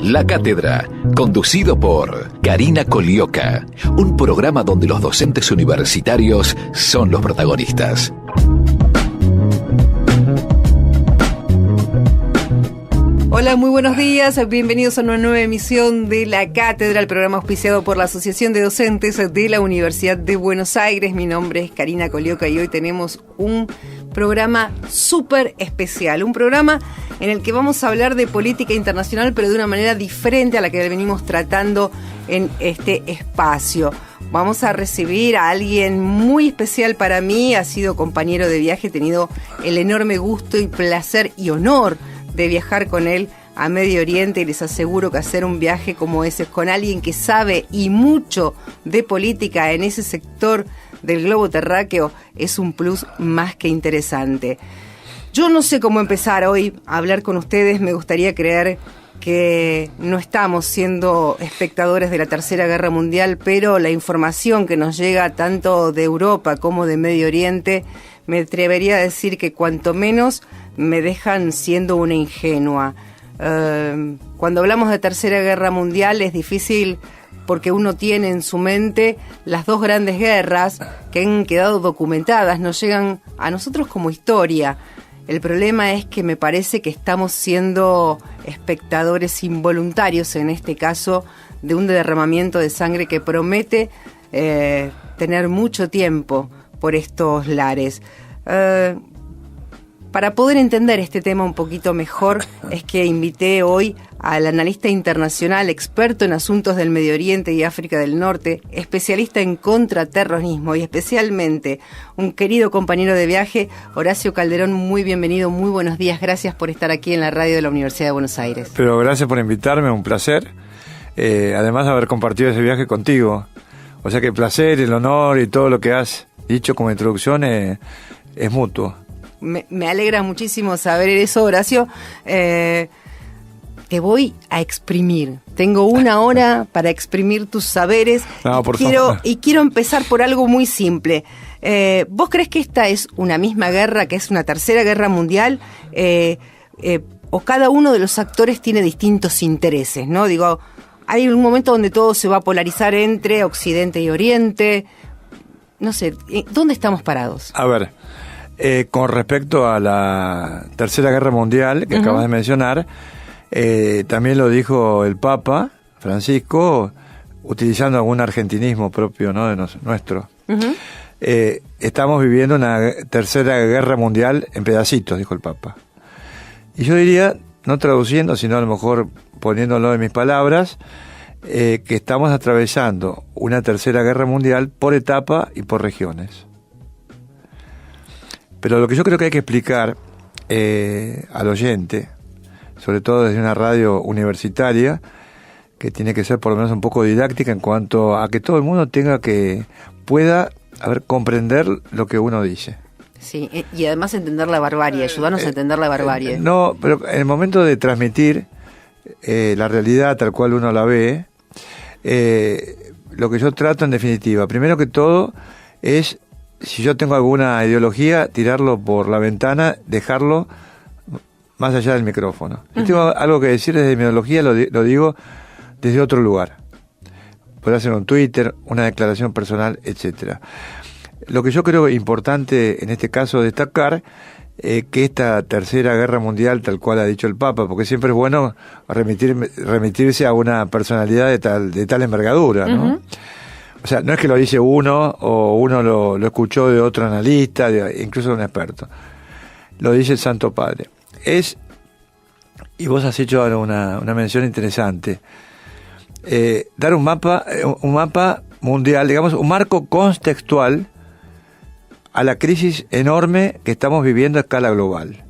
La Cátedra, conducido por Karina Colioca, un programa donde los docentes universitarios son los protagonistas. Hola, muy buenos días, bienvenidos a una nueva emisión de La Cátedra, el programa auspiciado por la Asociación de Docentes de la Universidad de Buenos Aires. Mi nombre es Karina Colioca y hoy tenemos un programa súper especial, un programa en el que vamos a hablar de política internacional, pero de una manera diferente a la que venimos tratando en este espacio. Vamos a recibir a alguien muy especial para mí, ha sido compañero de viaje, he tenido el enorme gusto y placer y honor de viajar con él a Medio Oriente, y les aseguro que hacer un viaje como ese con alguien que sabe y mucho de política en ese sector del globo terráqueo es un plus más que interesante. Yo no sé cómo empezar hoy a hablar con ustedes, me gustaría creer que no estamos siendo espectadores de la Tercera Guerra Mundial, pero la información que nos llega tanto de Europa como de Medio Oriente, me atrevería a decir que cuanto menos me dejan siendo una ingenua. Cuando hablamos de Tercera Guerra Mundial es difícil porque uno tiene en su mente las dos grandes guerras que han quedado documentadas, nos llegan a nosotros como historia. El problema es que me parece que estamos siendo espectadores involuntarios, en este caso, de un derramamiento de sangre que promete tener mucho tiempo por estos lares. Para poder entender este tema un poquito mejor, es que invité hoy al analista internacional, experto en asuntos del Medio Oriente y África del Norte, especialista en contraterrorismo y especialmente un querido compañero de viaje, Horacio Calderón. Muy bienvenido, muy buenos días, gracias por estar aquí en la radio de la Universidad de Buenos Aires. Pero gracias por invitarme, un placer. Además de haber compartido ese viaje contigo. O sea que el placer, el honor y todo lo que has dicho como introducción es mutuo. Me alegra muchísimo saber eso, Horacio. Te voy a exprimir. Tengo una hora para exprimir tus saberes. No, por favor. Y quiero empezar por algo muy simple. ¿Vos crees que esta es una misma guerra, que es una tercera guerra mundial? ¿O cada uno de los actores tiene distintos intereses, ¿no? Digo, hay un momento donde todo se va a polarizar entre Occidente y Oriente. No sé, ¿dónde estamos parados? A ver, con respecto a la Tercera Guerra Mundial que acabas de mencionar, también lo dijo el Papa Francisco, utilizando algún argentinismo propio, ¿no?, de nuestro. Estamos viviendo una Tercera Guerra Mundial en pedacitos, dijo el Papa. Y yo diría, no traduciendo, sino a lo mejor poniéndolo en mis palabras, que estamos atravesando una Tercera Guerra Mundial por etapa y por regiones. Pero lo que yo creo que hay que explicar al oyente, sobre todo desde una radio universitaria, que tiene que ser por lo menos un poco didáctica en cuanto a que todo el mundo pueda comprender lo que uno dice. Sí, y además entender la barbarie, ayudarnos a entender la barbarie. No, pero en el momento de transmitir la realidad tal cual uno la ve, lo que yo trato en definitiva, primero que todo, es, si yo tengo alguna ideología, tirarlo por la ventana, dejarlo más allá del micrófono. Si tengo algo que decir desde mi ideología, lo digo desde otro lugar. Puedo hacer un Twitter, una declaración personal, etcétera. Lo que yo creo importante en este caso destacar, que esta Tercera Guerra Mundial, tal cual ha dicho el Papa, porque siempre es bueno remitirse a una personalidad de tal envergadura, ¿no? O sea, no es que lo dice uno o uno lo escuchó de otro analista, incluso de un experto. Lo dice el Santo Padre. Y vos has hecho una mención interesante, dar un mapa mundial, digamos, un marco contextual a la crisis enorme que estamos viviendo a escala global.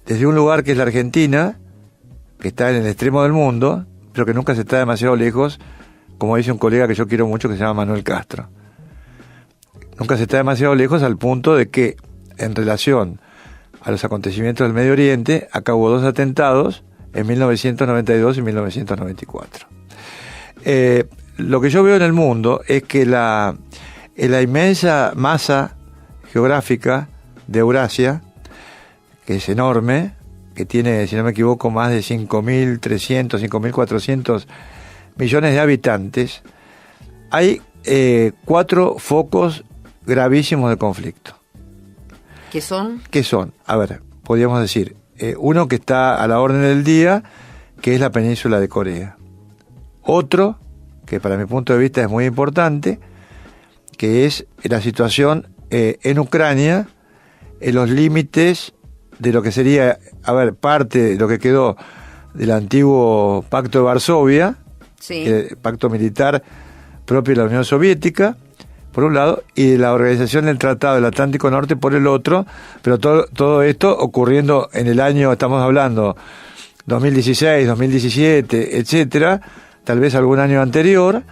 Desde un lugar que es la Argentina, que está en el extremo del mundo, pero que nunca se está demasiado lejos, como dice un colega que yo quiero mucho, que se llama Manuel Castro. Nunca se está demasiado lejos al punto de que, en relación a los acontecimientos del Medio Oriente, acá hubo 2 atentados en 1992 y 1994. Lo que yo veo en el mundo es que la inmensa masa geográfica de Eurasia, que es enorme, que tiene, si no me equivoco, más de 5.300, 5.400 millones de habitantes, hay 4 focos gravísimos de conflicto. ¿Qué son? ¿Qué son? A ver, podríamos decir, uno que está a la orden del día, que es la península de Corea. Otro, que para mi punto de vista es muy importante, que es la situación en Ucrania, en los límites de lo que sería, parte de lo que quedó del antiguo Pacto de Varsovia, sí, el pacto militar propio de la Unión Soviética, por un lado, y de la Organización del Tratado del Atlántico Norte por el otro, pero todo esto ocurriendo en el año, estamos hablando, 2016, 2017, etcétera, tal vez algún año anterior,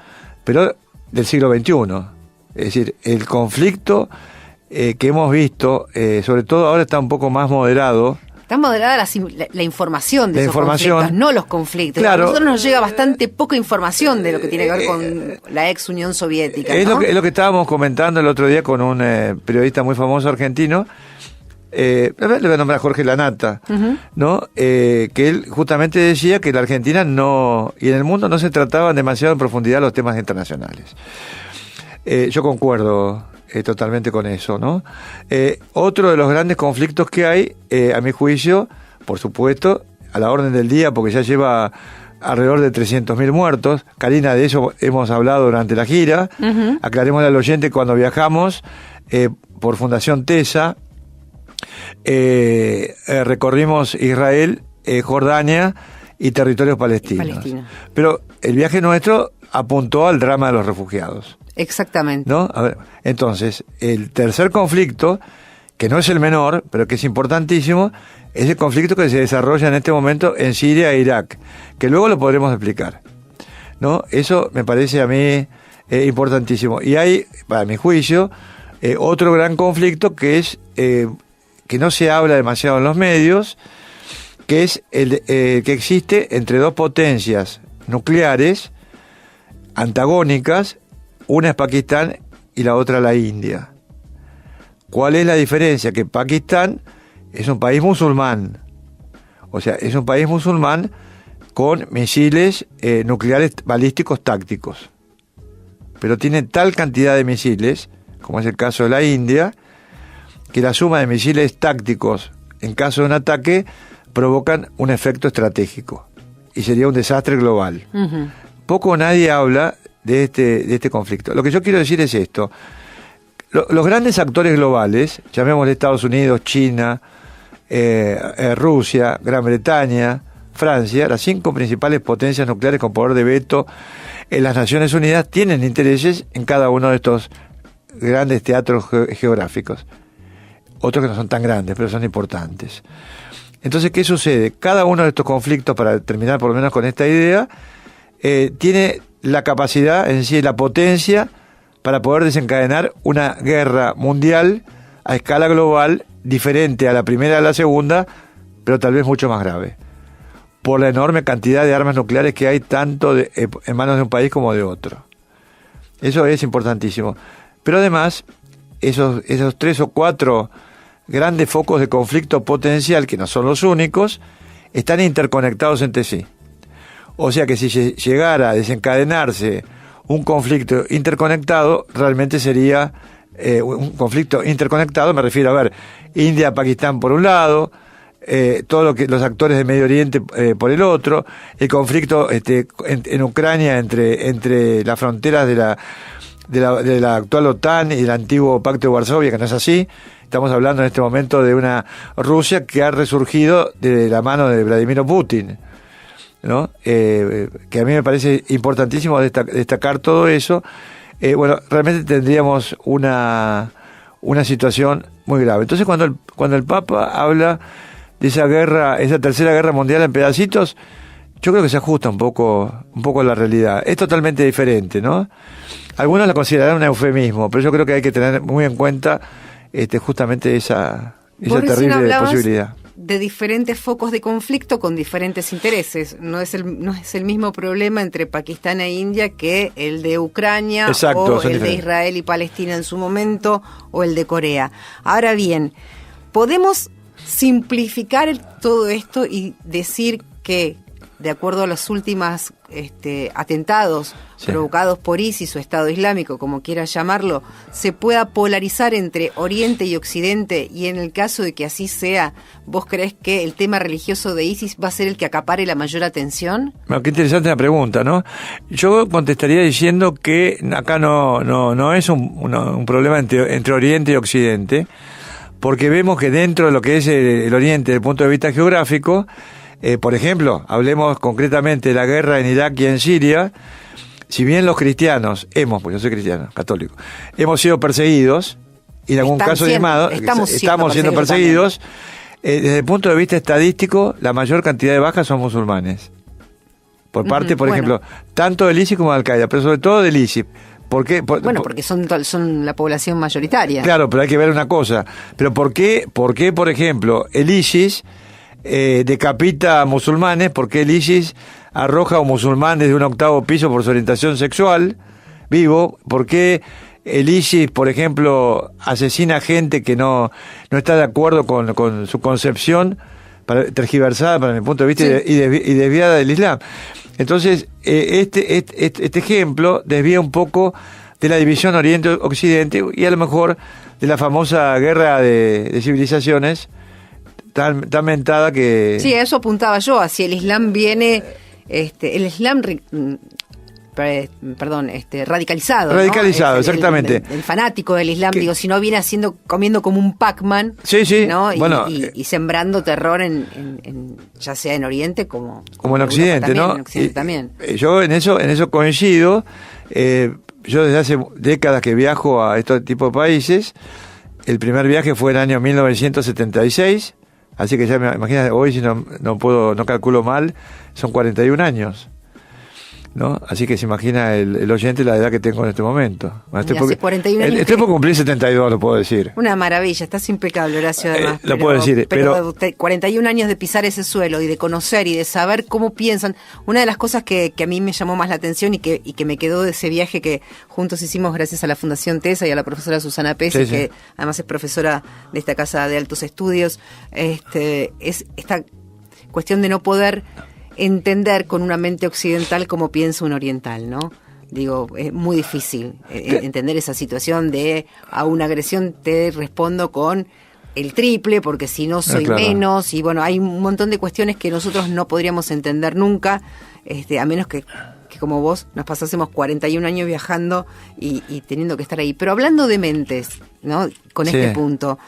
pero del siglo XXI. Es decir, el conflicto que hemos visto, sobre todo ahora está un poco más moderado. Está moderada la información de esos conflictos, no los conflictos. Claro, a nosotros nos llega bastante poca información de lo que tiene que ver con la ex Unión Soviética, ¿no? Es lo que estábamos comentando el otro día con un periodista muy famoso argentino, le voy a nombrar a Jorge Lanata, ¿no? Que él justamente decía que la Argentina no, y en el mundo no se trataban demasiado en profundidad los temas internacionales. Yo concuerdo totalmente con eso, ¿no? Otro de los grandes conflictos que hay, a mi juicio, por supuesto, a la orden del día, porque ya lleva alrededor de 300.000 muertos. Karina, de eso hemos hablado durante la gira. Aclarémosle al oyente, cuando viajamos por Fundación TESA, recorrimos Israel, Jordania y territorios palestinos. Pero el viaje nuestro apuntó al drama de los refugiados. Exactamente. ¿No? A ver, entonces, el tercer conflicto, que no es el menor, pero que es importantísimo, es el conflicto que se desarrolla en este momento en Siria e Irak, que luego lo podremos explicar, ¿no? Eso me parece a mí importantísimo. Y hay, para mi juicio, otro gran conflicto que es que no se habla demasiado en los medios, que es el que existe entre dos potencias nucleares antagónicas. Una es Pakistán y la otra la India. ¿Cuál es la diferencia? Que Pakistán es un país musulmán. O sea, es un país musulmán con misiles nucleares balísticos tácticos. Pero tiene tal cantidad de misiles, como es el caso de la India, que la suma de misiles tácticos en caso de un ataque provocan un efecto estratégico. Y sería un desastre global. Poco o nadie habla de este conflicto. Lo que yo quiero decir es esto. Los grandes actores globales, llamémosle Estados Unidos, China, Rusia, Gran Bretaña, Francia, las 5 principales potencias nucleares con poder de veto en las Naciones Unidas, tienen intereses en cada uno de estos grandes teatros geográficos. Otros que no son tan grandes, pero son importantes. Entonces, ¿qué sucede? Cada uno de estos conflictos, para terminar por lo menos con esta idea, tiene la capacidad, en sí, la potencia para poder desencadenar una guerra mundial a escala global diferente a la primera y a la segunda, pero tal vez mucho más grave, por la enorme cantidad de armas nucleares que hay tanto en manos de un país como de otro. Eso es importantísimo. Pero además, esos 3 o 4 grandes focos de conflicto potencial, que no son los únicos, están interconectados entre sí. O sea que si llegara a desencadenarse un conflicto interconectado, realmente sería un conflicto interconectado, me refiero India, Pakistán por un lado, todo los actores de Medio Oriente por el otro, el conflicto en Ucrania entre las fronteras de la actual OTAN y el antiguo Pacto de Varsovia, que no es así. Estamos hablando en este momento de una Rusia que ha resurgido de la mano de Vladimir Putin, ¿no? Que a mí me parece importantísimo destacar todo eso. Realmente tendríamos una situación muy grave. Entonces, cuando el Papa habla de esa guerra, esa tercera guerra mundial en pedacitos, yo creo que se ajusta un poco a la realidad. Es totalmente diferente, ¿no? Algunos la considerarán un eufemismo, pero yo creo que hay que tener muy en cuenta justamente esa terrible posibilidad. De diferentes focos de conflicto con diferentes intereses. No es el mismo problema entre Pakistán e India que el de Ucrania. Exacto, o el diferentes. De Israel y Palestina en su momento, o el de Corea. Ahora bien, podemos simplificar todo esto y decir que, de acuerdo a los últimos atentados provocados por ISIS o Estado Islámico, como quieras llamarlo, se pueda polarizar entre Oriente y Occidente, y en el caso de que así sea, ¿vos creés que el tema religioso de ISIS va a ser el que acapare la mayor atención? Bueno, qué interesante la pregunta, ¿no? Yo contestaría diciendo que acá no es un problema entre Oriente y Occidente, porque vemos que dentro de lo que es el Oriente, desde el punto de vista geográfico, por ejemplo, hablemos concretamente de la guerra en Irak y en Siria. Si bien los cristianos porque yo soy cristiano, católico, hemos sido perseguidos, y en algún caso estamos siendo perseguidos, desde el punto de vista estadístico, la mayor cantidad de bajas son musulmanes. Por parte, por ejemplo, tanto del ISIS como de Al-Qaeda, pero sobre todo del ISIS. ¿Por qué? Porque son la población mayoritaria. Claro, pero hay que ver una cosa. Pero ¿por qué, por ejemplo, el ISIS decapita a musulmanes? ¿Por qué el ISIS arroja a un musulmán desde un 8º piso por su orientación sexual vivo? ¿Por qué el ISIS, por ejemplo, asesina gente que no está de acuerdo con su concepción tergiversada, para mi punto de vista, y desviada del Islam? Entonces, este ejemplo desvía un poco de la división Oriente-Occidente y a lo mejor de la famosa guerra de civilizaciones tan mentada que... Sí, a eso apuntaba yo, hacia el Islam viene... el Islam... radicalizado. Radicalizado, ¿no? Exactamente. El fanático del Islam, si no viene comiendo como un Pac-Man, sí, ¿no? Bueno, y sembrando terror ya sea en Oriente como en Occidente, también, ¿no? En Occidente también. Yo en eso coincido. Yo desde hace décadas que viajo a estos tipos de países. El primer viaje fue en el año 1976, así que ya me imagino, hoy si no calculo mal, son 41 años. ¿No? Así que se imagina el oyente la edad que tengo en este momento. Hace 41 años. Estoy por cumplir 72, lo puedo decir. Una maravilla, estás impecable, Horacio, además. Lo puedo decir, pero 41 años de pisar ese suelo y de conocer y de saber cómo piensan. Una de las cosas que a mí me llamó más la atención y que me quedó de ese viaje que juntos hicimos gracias a la Fundación TESA y a la profesora Susana Pese, que además es profesora de esta Casa de Altos Estudios, es esta cuestión de no poder entender con una mente occidental cómo piensa un oriental, ¿no? Digo, es muy difícil entender esa situación de a una agresión te respondo con el triple, porque si no soy menos, y bueno, hay un montón de cuestiones que nosotros no podríamos entender nunca, a menos que como vos nos pasásemos 41 años viajando y teniendo que estar ahí. Pero hablando de mentes, ¿no? Con este punto,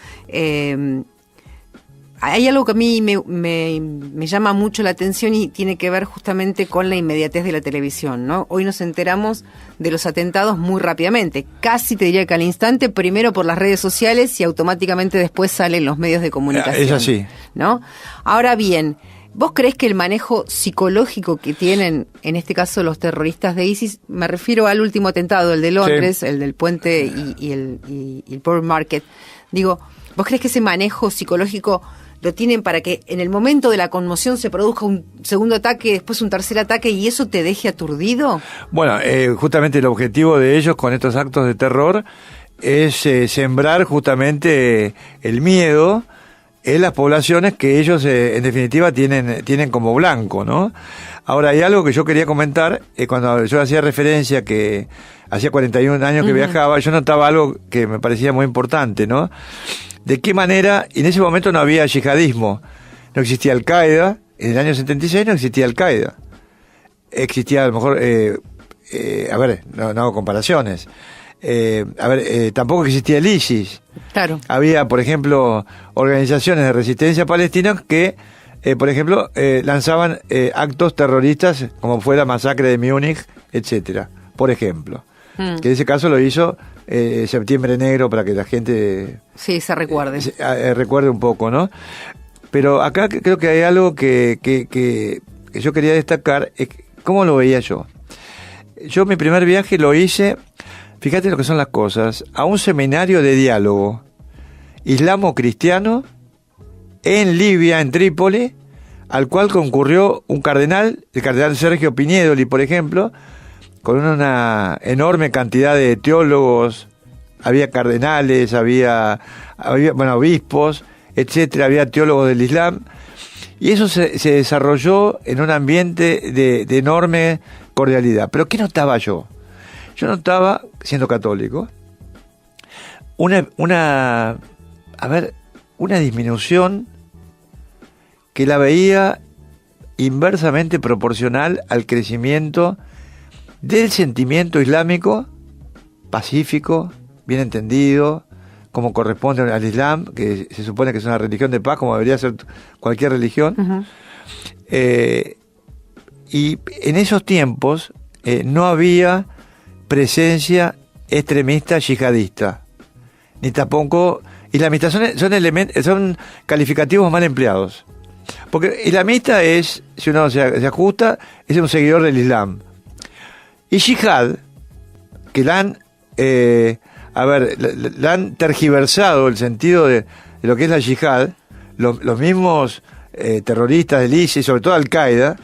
hay algo que a mí me llama mucho la atención y tiene que ver justamente con la inmediatez de la televisión, ¿no? Hoy nos enteramos de los atentados muy rápidamente, casi te diría que al instante, primero por las redes sociales y automáticamente después salen los medios de comunicación. Es así, ¿no? Ahora bien, ¿vos creés que el manejo psicológico que tienen, en este caso los terroristas de ISIS, me refiero al último atentado, el de Londres, el del puente y el Port Market, digo, ¿vos creés que ese manejo psicológico lo tienen para que en el momento de la conmoción se produzca un segundo ataque, después un tercer ataque y eso te deje aturdido? Bueno, justamente el objetivo de ellos con estos actos de terror es sembrar justamente el miedo en las poblaciones que ellos en definitiva tienen como blanco, ¿no? Ahora, hay algo que yo quería comentar, cuando yo hacía referencia que hacía 41 años que viajaba, yo notaba algo que me parecía muy importante, ¿no? De qué manera, y en ese momento no había yihadismo, no existía Al-Qaeda, en el año 76 no existía Al-Qaeda, existía a lo mejor, no hago comparaciones, tampoco existía el ISIS. Claro. Había, por ejemplo, organizaciones de resistencia palestinas que, por ejemplo, lanzaban actos terroristas, como fue la masacre de Múnich, etcétera, por ejemplo. Que en ese caso lo hizo Septiembre Negro, para que la gente se recuerde. Recuerde un poco, ¿no? Pero acá creo que hay algo que yo quería destacar. ¿Cómo lo veía yo? Yo mi primer viaje lo hice, fíjate lo que son las cosas, a un seminario de diálogo islamo-cristiano en Libia, en Trípoli, al cual concurrió un cardenal, el cardenal Sergio Piñedoli, por ejemplo, con una enorme cantidad de teólogos, había cardenales, había obispos, etcétera, había teólogos del Islam, y eso se desarrolló en un ambiente de enorme cordialidad. Pero ¿qué notaba yo? Yo notaba, siendo católico, una disminución que la veía inversamente proporcional al crecimiento del sentimiento islámico pacífico, bien entendido, como corresponde al Islam, que se supone que es una religión de paz, como debería ser cualquier religión. Uh-huh. Y en esos tiempos no había presencia extremista yihadista, ni tampoco islamista. Son calificativos mal empleados. Porque islamista es, si uno se ajusta, es un seguidor del Islam. Y yihad, que la han tergiversado el sentido de lo que es la yihad, los mismos terroristas del ISIS, sobre todo Al-Qaeda,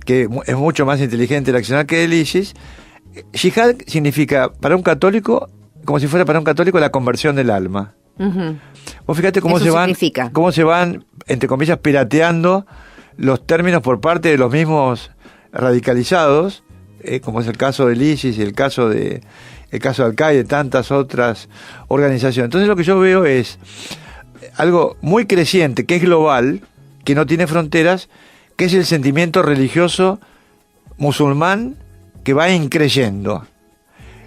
que es mucho más inteligente el accionar que el ISIS. Yihad significa para un católico, como si fuera para un católico, la conversión del alma. Uh-huh. Vos fíjate cómo se van, entre comillas, pirateando los términos por parte de los mismos radicalizados, como es el caso del ISIS y el caso de Al-Qaeda y de tantas otras organizaciones. Entonces lo que yo veo es algo muy creciente, que es global, que no tiene fronteras, que es el sentimiento religioso musulmán que va increyendo.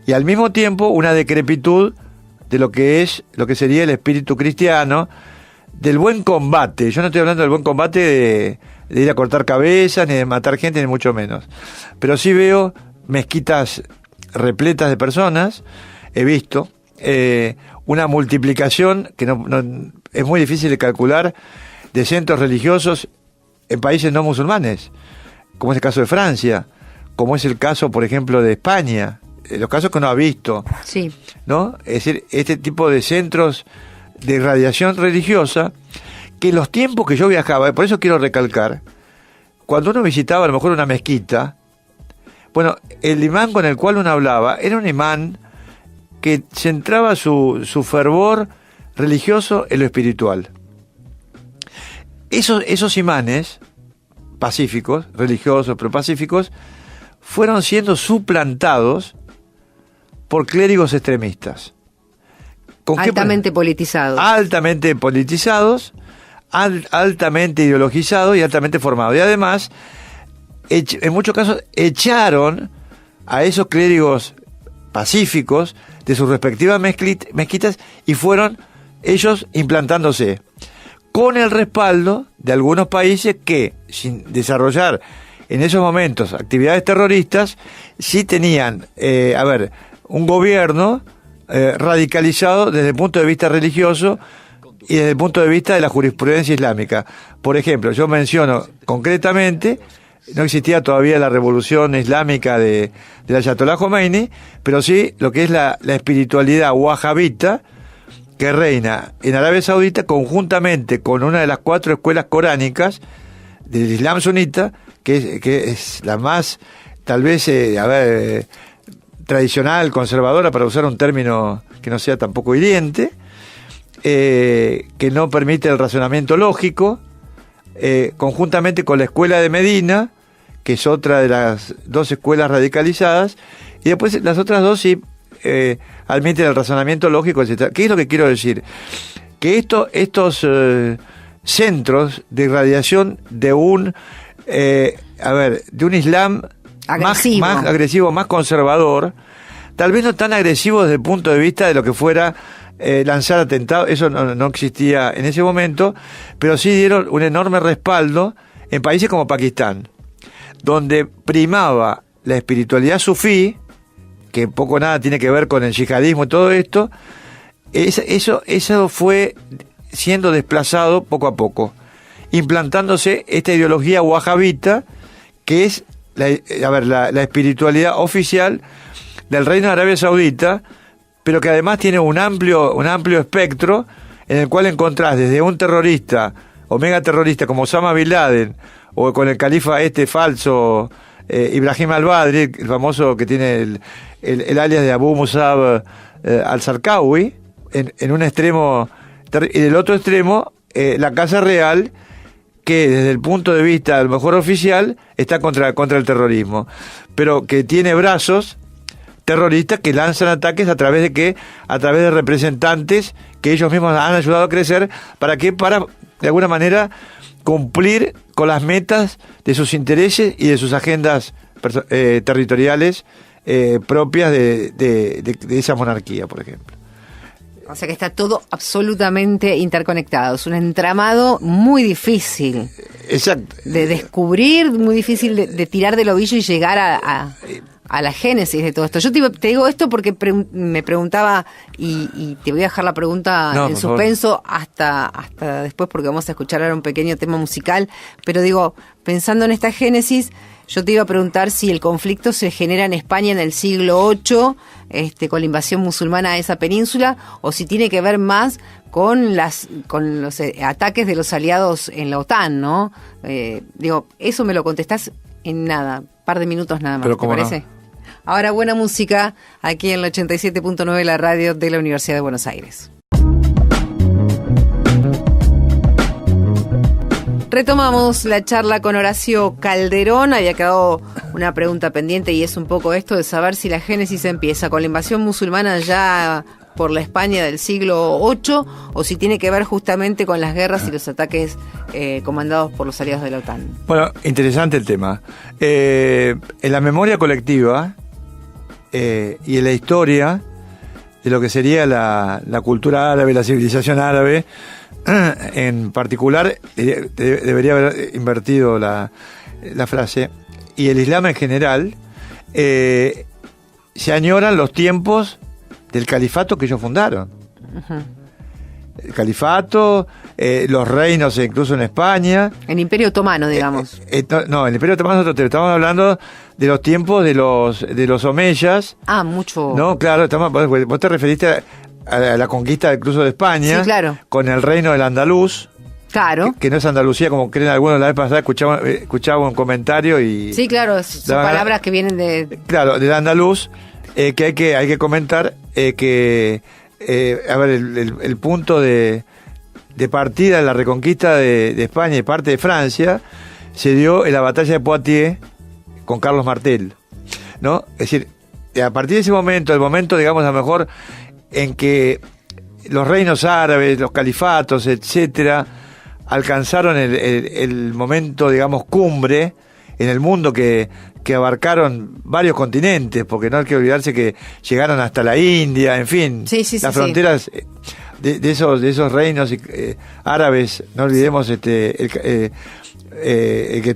Y al mismo tiempo una decrepitud de lo que sería el espíritu cristiano, del buen combate. Yo no estoy hablando del buen combate de ir a cortar cabezas, ni de matar gente, ni mucho menos. Pero sí veo mezquitas repletas de personas, he visto una multiplicación que no es muy difícil de calcular, de centros religiosos en países no musulmanes, como es el caso de Francia, como es el caso, por ejemplo, de España, los casos que uno ha visto, sí, ¿no? Es decir, este tipo de centros de irradiación religiosa, que en los tiempos que yo viajaba, por eso quiero recalcar, cuando uno visitaba a lo mejor una mezquita, bueno, el imán con el cual uno hablaba era un imán que centraba su fervor religioso en lo espiritual. Esos imanes pacíficos, religiosos, pero pacíficos, fueron siendo suplantados por clérigos extremistas. Altamente politizados. Altamente politizados, altamente ideologizados y altamente formados. Y además, en muchos casos, echaron a esos clérigos pacíficos de sus respectivas mezquitas y fueron ellos implantándose, con el respaldo de algunos países que, sin desarrollar en esos momentos actividades terroristas, sí tenían, un gobierno radicalizado desde el punto de vista religioso y desde el punto de vista de la jurisprudencia islámica. Por ejemplo, yo menciono concretamente, no existía todavía la revolución islámica del Ayatollah Khomeini, pero sí lo que es la espiritualidad wahabita, que reina en Arabia Saudita conjuntamente con una de las 4 escuelas coránicas del Islam sunita, que es la más, tal vez, tradicional, conservadora, para usar un término que no sea tampoco hiriente, que no permite el razonamiento lógico, conjuntamente con la escuela de Medina, que es otra de las 2 escuelas radicalizadas, y después las otras 2 sí admiten el razonamiento lógico, etc. ¿Qué es lo que quiero decir? Que estos centros de irradiación de un Islam más agresivo, más conservador, tal vez no tan agresivo desde el punto de vista de lo que fuera lanzar atentados, eso no existía en ese momento, pero sí dieron un enorme respaldo en países como Pakistán, donde primaba la espiritualidad sufí, que poco o nada tiene que ver con el yihadismo y todo esto. Eso fue siendo desplazado poco a poco, implantándose esta ideología wahabita, que es la espiritualidad oficial del Reino de Arabia Saudita, pero que además tiene un amplio espectro en el cual encontrás desde un terrorista o megaterrorista como Osama Bin Laden, o con el califa falso Ibrahim al-Badri, el famoso que tiene el alias de Abu Musab al-Zarqawi, en un extremo, y del otro extremo la Casa Real, que desde el punto de vista, a lo mejor oficial, está contra el terrorismo, pero que tiene brazos terroristas que lanzan ataques a través de representantes que ellos mismos han ayudado a crecer, para de alguna manera cumplir con las metas de sus intereses y de sus agendas territoriales propias de esa monarquía, por ejemplo. O sea que está todo absolutamente interconectado. Es un entramado muy difícil. Exacto. De descubrir, muy difícil de tirar del ovillo y llegar a la génesis de todo esto. Yo te digo esto porque me preguntaba, y te voy a dejar la pregunta en suspenso hasta después, porque vamos a escuchar ahora un pequeño tema musical, pero digo, pensando en esta génesis, yo te iba a preguntar si el conflicto se genera en España en el siglo VIII, con la invasión musulmana a esa península, o si tiene que ver más con los ataques de los aliados en la OTAN, ¿no? Digo, eso me lo contestás en nada, par de minutos nada más, ¿te parece? No. Ahora buena música aquí en el 87.9, la radio de la Universidad de Buenos Aires. Retomamos la charla con Horacio Calderón. Había quedado una pregunta pendiente y es un poco esto de saber si la génesis empieza con la invasión musulmana ya por la España del siglo VIII o si tiene que ver justamente con las guerras y los ataques comandados por los aliados de la OTAN. Bueno, interesante el tema. En la memoria colectiva y en la historia de lo que sería la cultura árabe, la civilización árabe, en particular, debería haber invertido la frase, y el Islam en general, se añoran los tiempos del califato que ellos fundaron. Uh-huh. El califato, los reinos incluso en España. El Imperio Otomano, digamos. No, el Imperio Otomano es otro tema. Estamos hablando de los tiempos de los omeyas. Ah, mucho. No, claro, vos te referiste a la conquista incluso de España. Sí, claro. Con el reino del andaluz. Claro. Que no es Andalucía, como creen algunos la vez pasada, escuchaba un comentario y... Sí, claro, son palabras que vienen de... Claro, del andaluz, que hay que comentar que... a ver, el punto de partida de la reconquista de España y parte de Francia se dio en la batalla de Poitiers con Carlos Martel, ¿no? Es decir, a partir de ese momento, el momento, digamos, a lo mejor en que los reinos árabes, los califatos, etcétera, alcanzaron el momento, digamos, cumbre en el mundo que abarcaron varios continentes, porque no hay que olvidarse que llegaron hasta la India, en fin, las fronteras de esos reinos árabes. No olvidemos el que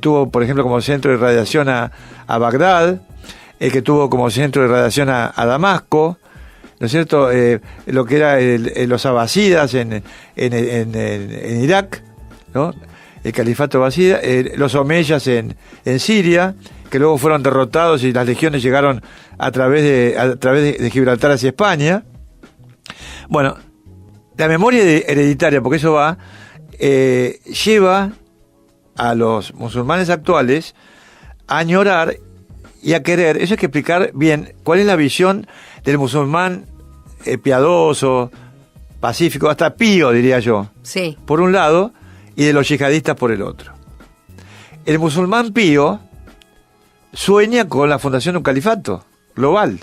tuvo, por ejemplo, como centro de irradiación a Bagdad, el que tuvo como centro de irradiación a Damasco, ¿no es cierto? Lo que era los abasidas en Irak, ¿no? El califato abasida, los omeyas en Siria, que luego fueron derrotados y las legiones llegaron a través de Gibraltar hacia España. Bueno, la memoria hereditaria, porque eso va, lleva a los musulmanes actuales a añorar y a querer. Eso hay que explicar bien cuál es la visión del musulmán piadoso, pacífico, hasta pío, diría yo. Sí. Por un lado, y de los yihadistas por el otro. El musulmán pío sueña con la fundación de un califato global.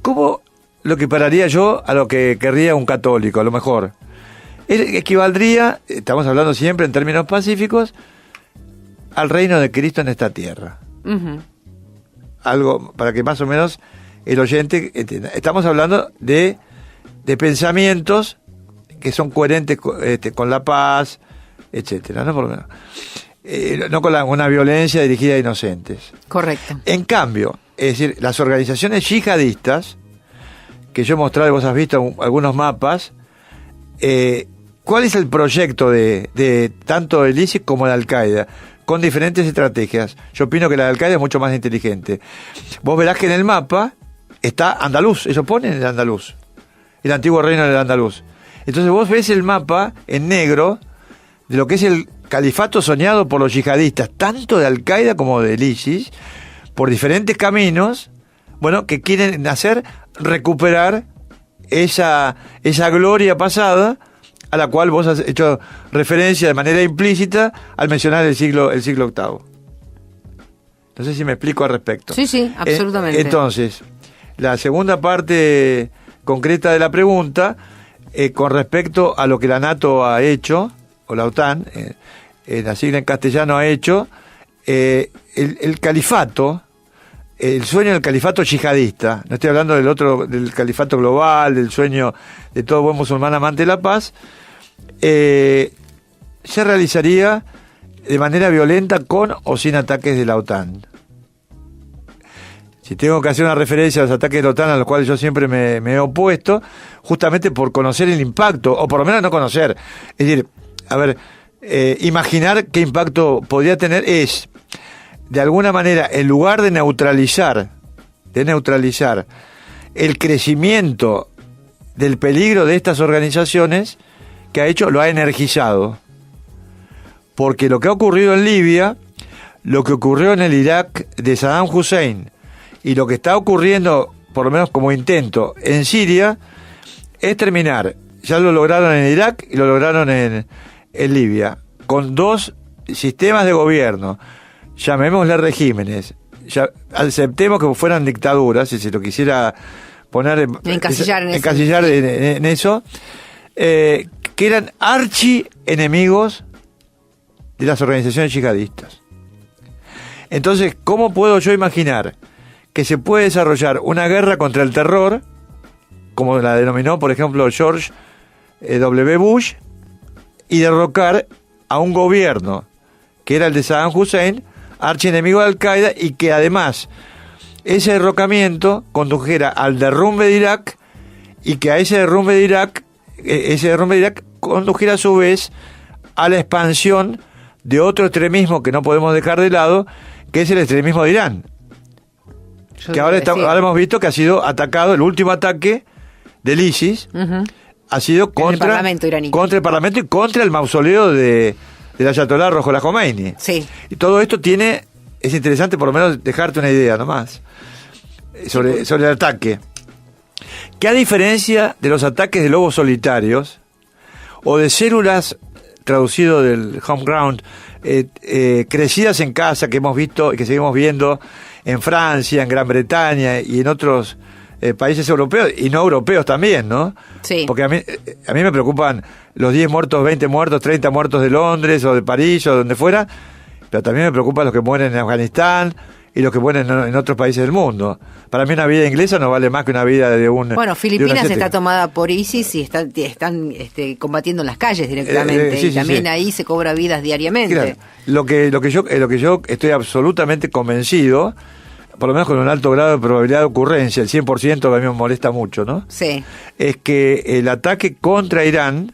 ¿Cómo lo equipararía yo a lo que querría un católico, a lo mejor? Equivaldría, estamos hablando siempre en términos pacíficos, al reino de Cristo en esta tierra. Uh-huh. Algo para que más o menos el oyente entienda. Estamos hablando de pensamientos que son coherentes con la paz, etcétera, ¿no? Por lo menos. No con una violencia dirigida a inocentes. Correcto. En cambio, es decir, las organizaciones yihadistas, que yo he mostrado y vos has visto algunos mapas, ¿cuál es el proyecto de tanto el ISIS como de Al-Qaeda? Con diferentes estrategias. Yo opino que la de Al-Qaeda es mucho más inteligente. Vos verás que en el mapa está Andaluz, ellos ponen el Andaluz, el antiguo reino del Andaluz. Entonces vos ves el mapa en negro de lo que es el califato soñado por los yihadistas, tanto de Al-Qaeda como del ISIS, por diferentes caminos, bueno, que quieren recuperar esa gloria pasada a la cual vos has hecho referencia de manera implícita al mencionar el siglo VIII. No sé si me explico al respecto. Sí, absolutamente. Entonces, la segunda parte concreta de la pregunta, con respecto a lo que la NATO ha hecho, o la OTAN, la sigla en castellano ha hecho, el califato, el sueño del califato yihadista, no estoy hablando del califato global, del sueño de todo buen musulmán amante de la paz, se realizaría de manera violenta con o sin ataques de la OTAN. Si tengo que hacer una referencia a los ataques de la OTAN, a los cuales yo siempre me he opuesto, justamente por conocer el impacto, o por lo menos no conocer, es decir, imaginar qué impacto podría tener es, de alguna manera, en lugar de neutralizar el crecimiento del peligro de estas organizaciones, que ha hecho, lo ha energizado. Porque lo que ha ocurrido en Libia, lo que ocurrió en el Irak de Saddam Hussein, y lo que está ocurriendo, por lo menos como intento, en Siria, es terminar, ya lo lograron en Irak y lo lograron en Libia, con dos sistemas de gobierno, llamémosle regímenes, aceptemos que fueran dictaduras, si se lo quisiera poner encasillar en eso, que eran archienemigos de las organizaciones yihadistas. Entonces, ¿cómo puedo yo imaginar que se puede desarrollar una guerra contra el terror, como la denominó, por ejemplo, George W. Bush, y derrocar a un gobierno que era el de Saddam Hussein, archienemigo de Al-Qaeda, y que además ese derrocamiento condujera al derrumbe de Irak, y que a ese derrumbe de Irak condujera a su vez a la expansión de otro extremismo que no podemos dejar de lado, que es el extremismo de Irán. Que ahora hemos visto que ha sido atacado, el último ataque del ISIS, ha sido contra el Parlamento y contra el mausoleo del Ayatollah Ruhollah Khomeini. Sí. Y todo esto es interesante por lo menos dejarte una idea nomás sobre el ataque. Que a diferencia de los ataques de lobos solitarios o de células, traducido del home ground, crecidas en casa, que hemos visto y que seguimos viendo en Francia, en Gran Bretaña y en otros países europeos y no europeos también, ¿no? Sí. Porque a mí me preocupan los 10 muertos, 20 muertos, 30 muertos de Londres o de París o de donde fuera, pero también me preocupan los que mueren en Afganistán y los que mueren en otros países del mundo. Para mí una vida inglesa no vale más que una vida de un... Bueno, Filipinas está tomada por ISIS y están combatiendo en las calles directamente, y también ahí se cobra vidas diariamente. Claro. Lo que yo estoy absolutamente convencido, por lo menos con un alto grado de probabilidad de ocurrencia, el 100%, que a mí me molesta mucho, ¿no? Sí. Es que el ataque contra Irán,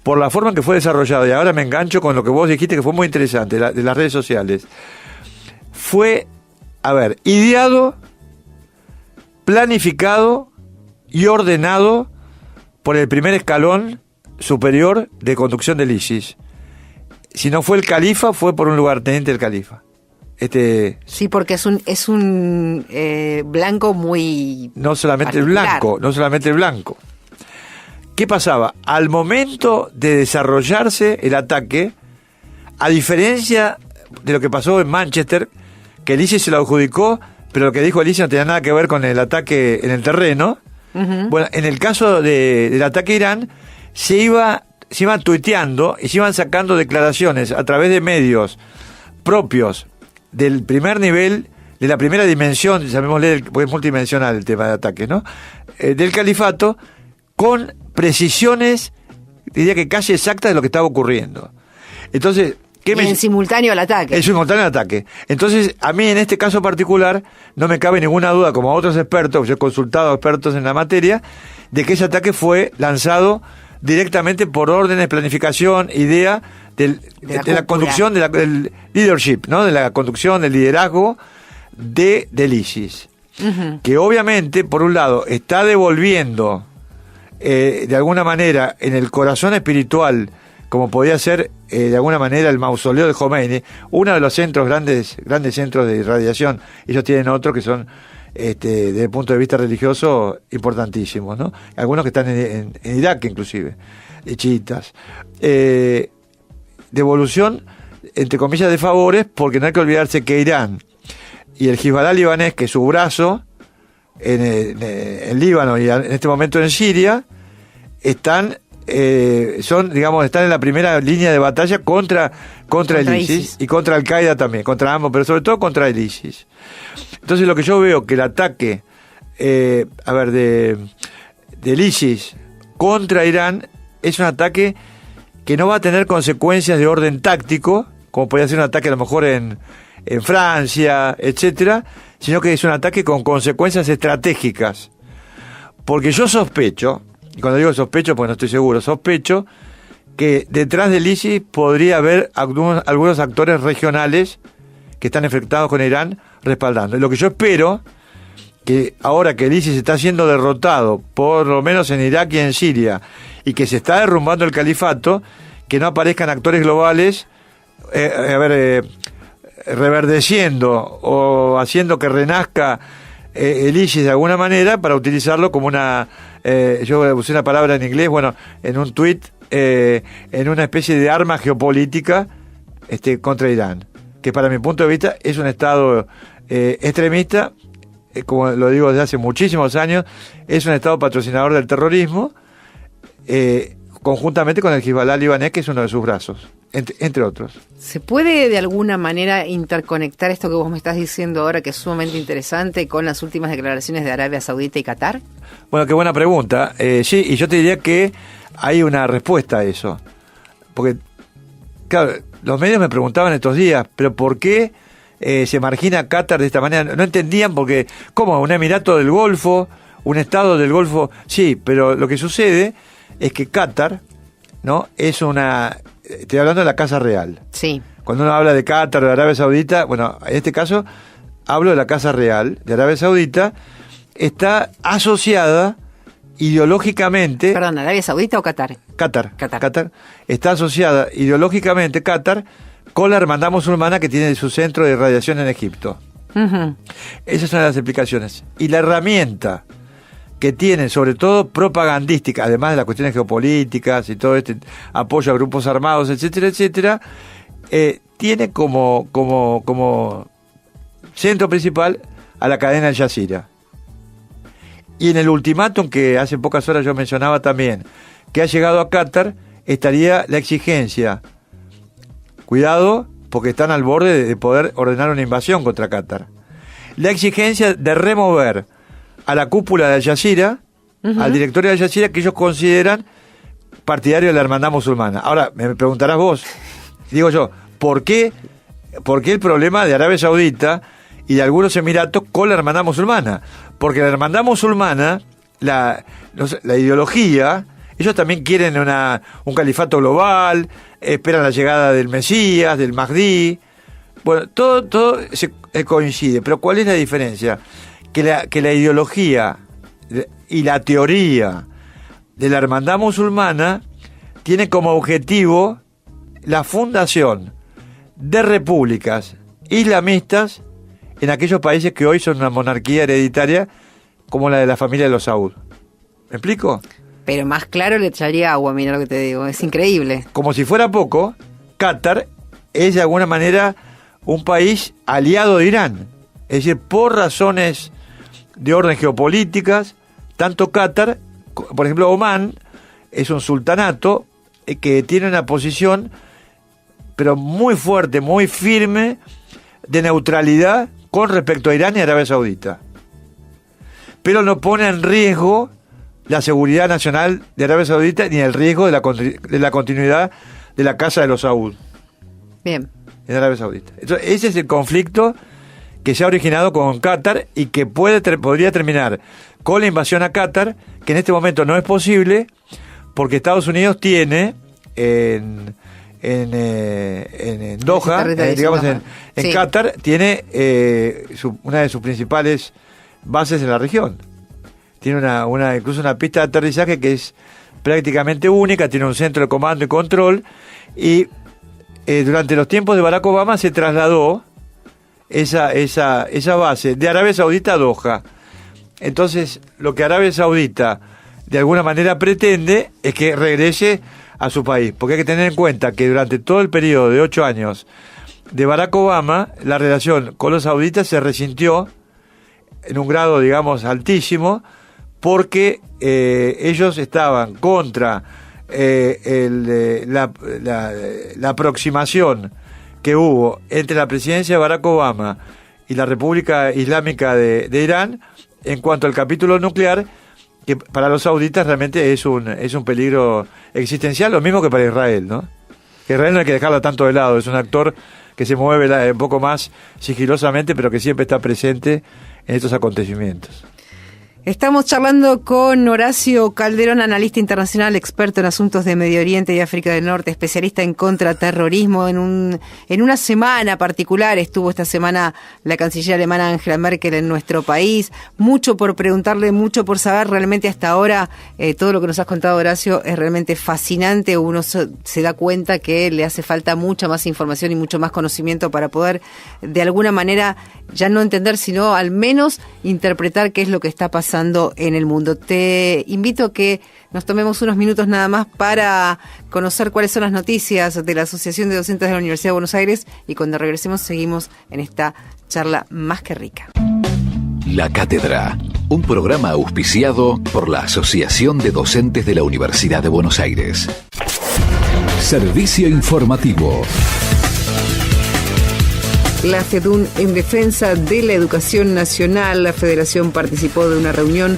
por la forma en que fue desarrollado, y ahora me engancho con lo que vos dijiste, que fue muy interesante, de las redes sociales, fue, ideado, planificado y ordenado por el primer escalón superior de conducción del ISIS. Si no fue el califa, fue por un lugarteniente del califa. Sí, porque es un blanco muy no solamente el blanco. ¿Qué pasaba? Al momento de desarrollarse el ataque, a diferencia de lo que pasó en Manchester, que el ISIS se lo adjudicó, pero lo que dijo el ISIS no tenía nada que ver con el ataque en el terreno. Bueno, en el caso del ataque a Irán, se iban tuiteando y se iban sacando declaraciones a través de medios propios del primer nivel, de la primera dimensión, llamémosle, porque es multidimensional el tema de ataque, ¿no? Del califato, con precisiones, diría que casi exactas de lo que estaba ocurriendo. Entonces, en simultáneo al ataque. En simultáneo al ataque. Entonces, a mí en este caso particular, no me cabe ninguna duda, como a otros expertos, yo he consultado a expertos en la materia, de que ese ataque fue lanzado directamente por órdenes, planificación, idea de la conducción, del leadership, ¿no? De la conducción, del liderazgo del ISIS. Que obviamente, por un lado, está devolviendo de alguna manera en el corazón espiritual, como podía ser de alguna manera el mausoleo de Khomeini, uno de los centros, grandes centros de irradiación. Ellos tienen otros que son desde el punto de vista religioso importantísimos, ¿no? Algunos que están en Irak inclusive. chiitas. Devolución, entre comillas, de favores, porque no hay que olvidarse que Irán y el Hezbollah libanés, que es su brazo en Líbano y en este momento en Siria, están en la primera línea de batalla contra el ISIS y contra Al-Qaeda también, contra ambos, pero sobre todo contra el ISIS. Entonces lo que yo veo que el ataque del ISIS contra Irán es un ataque que no va a tener consecuencias de orden táctico, como podría ser un ataque a lo mejor en Francia, etcétera, sino que es un ataque con consecuencias estratégicas. Porque yo sospecho, y cuando digo sospecho porque no estoy seguro, sospecho que detrás del ISIS podría haber algunos actores regionales que están infectados con Irán respaldando. Y lo que yo espero, que ahora que el ISIS está siendo derrotado, por lo menos en Irak y en Siria, y que se está derrumbando el califato, que no aparezcan actores globales reverdeciendo o haciendo que renazca el ISIS de alguna manera para utilizarlo como yo usé una palabra en inglés, en un tuit, en una especie de arma geopolítica contra Irán, que para mi punto de vista es un estado extremista, como lo digo desde hace muchísimos años, es un estado patrocinador del terrorismo, conjuntamente con el Hezbollah libanés, que es uno de sus brazos, entre otros. ¿Se puede de alguna manera interconectar esto que vos me estás diciendo ahora, que es sumamente interesante, con las últimas declaraciones de Arabia Saudita y Qatar? Bueno, qué buena pregunta. Sí, y yo te diría que hay una respuesta a eso. Porque, claro, los medios me preguntaban estos días, pero ¿por qué se margina a Qatar de esta manera? No entendían porque, ¿cómo? Un emirato del Golfo, un estado del Golfo. Sí, pero lo que sucede es que Qatar, ¿no? Estoy hablando de la Casa Real. Sí. Cuando uno habla de Qatar o de Arabia Saudita, en este caso hablo de la Casa Real de Arabia Saudita, está asociada ideológicamente... Perdón, ¿Arabia Saudita o Qatar? Qatar. Está asociada ideológicamente Qatar con la hermandad musulmana que tiene su centro de irradiación en Egipto. Uh-huh. Esas son las explicaciones. Y la herramienta que tienen, sobre todo propagandística, además de las cuestiones geopolíticas y todo este apoyo a grupos armados, etcétera, etcétera, tiene como centro principal a la cadena Al Jazeera. Y en el ultimátum que hace pocas horas yo mencionaba también, que ha llegado a Qatar, estaría la exigencia, cuidado, porque están al borde de poder ordenar una invasión contra Qatar, la exigencia de remover a la cúpula de Al Jazeera, uh-huh, al directorio de Al Jazeera, que ellos consideran partidario de la hermandad musulmana. Ahora, me preguntarás vos, digo yo, ¿por qué el problema de Arabia Saudita y de algunos emiratos con la hermandad musulmana? Porque la hermandad musulmana, la ideología, ellos también quieren un califato global, esperan la llegada del Mesías, del Mahdi. Bueno, todo se coincide, pero ¿cuál es la diferencia? Que la ideología y la teoría de la hermandad musulmana tiene como objetivo la fundación de repúblicas islamistas en aquellos países que hoy son una monarquía hereditaria, como la de la familia de los Saud. ¿Me explico? Pero más claro le echaría agua, mira lo que te digo, es increíble. Como si fuera poco, Qatar es de alguna manera un país aliado de Irán. Es decir, por razones de orden geopolíticas, tanto Qatar, por ejemplo, Omán, es un sultanato que tiene una posición, pero muy fuerte, muy firme, de neutralidad con respecto a Irán y Arabia Saudita. Pero no pone en riesgo la seguridad nacional de Arabia Saudita ni el riesgo de la continuidad de la Casa de los Saud. Bien. En Arabia Saudita. Entonces, ese es el conflicto que se ha originado con Qatar y que podría terminar con la invasión a Qatar, que en este momento no es posible porque Estados Unidos tiene en Doha, en Qatar, tiene una de sus principales bases en la región. Tiene incluso una pista de aterrizaje que es prácticamente única, tiene un centro de comando y control, y durante los tiempos de Barack Obama se trasladó esa base de Arabia Saudita a Doha. Entonces, lo que Arabia Saudita de alguna manera pretende es que regrese a su país, porque hay que tener en cuenta que durante todo el periodo de 8 años de Barack Obama, la relación con los sauditas se resintió en un grado, digamos, altísimo, porque ellos estaban contra la aproximación que hubo entre la presidencia de Barack Obama y la República Islámica de Irán en cuanto al capítulo nuclear, que para los sauditas realmente es un peligro existencial, lo mismo que para Israel, ¿no? Que Israel no hay que dejarlo tanto de lado, es un actor que se mueve un poco más sigilosamente, pero que siempre está presente en estos acontecimientos. Estamos charlando con Horacio Calderón, analista internacional, experto en asuntos de Medio Oriente y África del Norte, especialista en contraterrorismo. En una semana particular, estuvo esta semana la canciller alemana Angela Merkel en nuestro país. Mucho por preguntarle, mucho por saber. Realmente hasta ahora todo lo que nos has contado, Horacio, es realmente fascinante. Uno se da cuenta que le hace falta mucha más información y mucho más conocimiento para poder, de alguna manera, ya no entender, sino al menos interpretar qué es lo que está pasando en el mundo. Te invito a que nos tomemos unos minutos nada más para conocer cuáles son las noticias de la Asociación de Docentes de la Universidad de Buenos Aires, y cuando regresemos seguimos en esta charla más que rica. La Cátedra, un programa auspiciado por la Asociación de Docentes de la Universidad de Buenos Aires. Servicio informativo. La FEDUN en defensa de la educación nacional. La federación participó de una reunión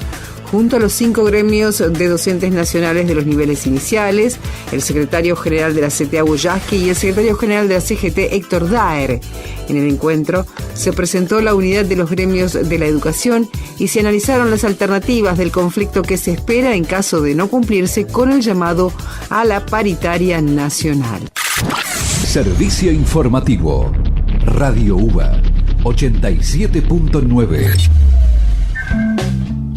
junto a los 5 gremios de docentes nacionales de los niveles iniciales, el secretario general de la CTA Boyaski y el secretario general de la CGT Héctor Daer. En el encuentro se presentó la unidad de los gremios de la educación y se analizaron las alternativas del conflicto que se espera en caso de no cumplirse con el llamado a la paritaria nacional. Servicio informativo. Radio UBA 87.9.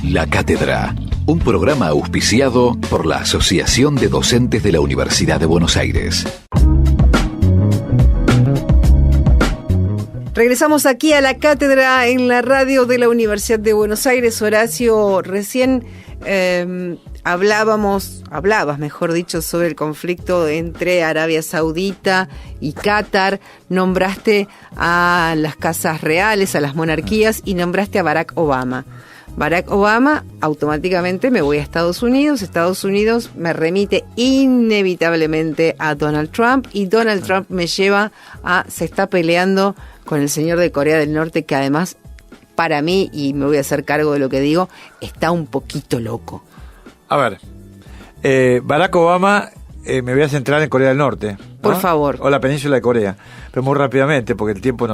La Cátedra, un programa auspiciado por la Asociación de Docentes de la Universidad de Buenos Aires. Regresamos aquí a la Cátedra en la radio de la Universidad de Buenos Aires. Horacio, recién hablabas, mejor dicho, sobre el conflicto entre Arabia Saudita y Qatar. Nombraste a las casas reales, a las monarquías, y nombraste a Barack Obama. Barack Obama, automáticamente me voy a Estados Unidos. Estados Unidos me remite inevitablemente a Donald Trump, y Donald Trump me lleva se está peleando con el señor de Corea del Norte, que además, para mí, y me voy a hacer cargo de lo que digo, está un poquito loco. A ver, Barack Obama, me voy a centrar en Corea del Norte, ¿no? Por favor. O la península de Corea, pero muy rápidamente, porque el tiempo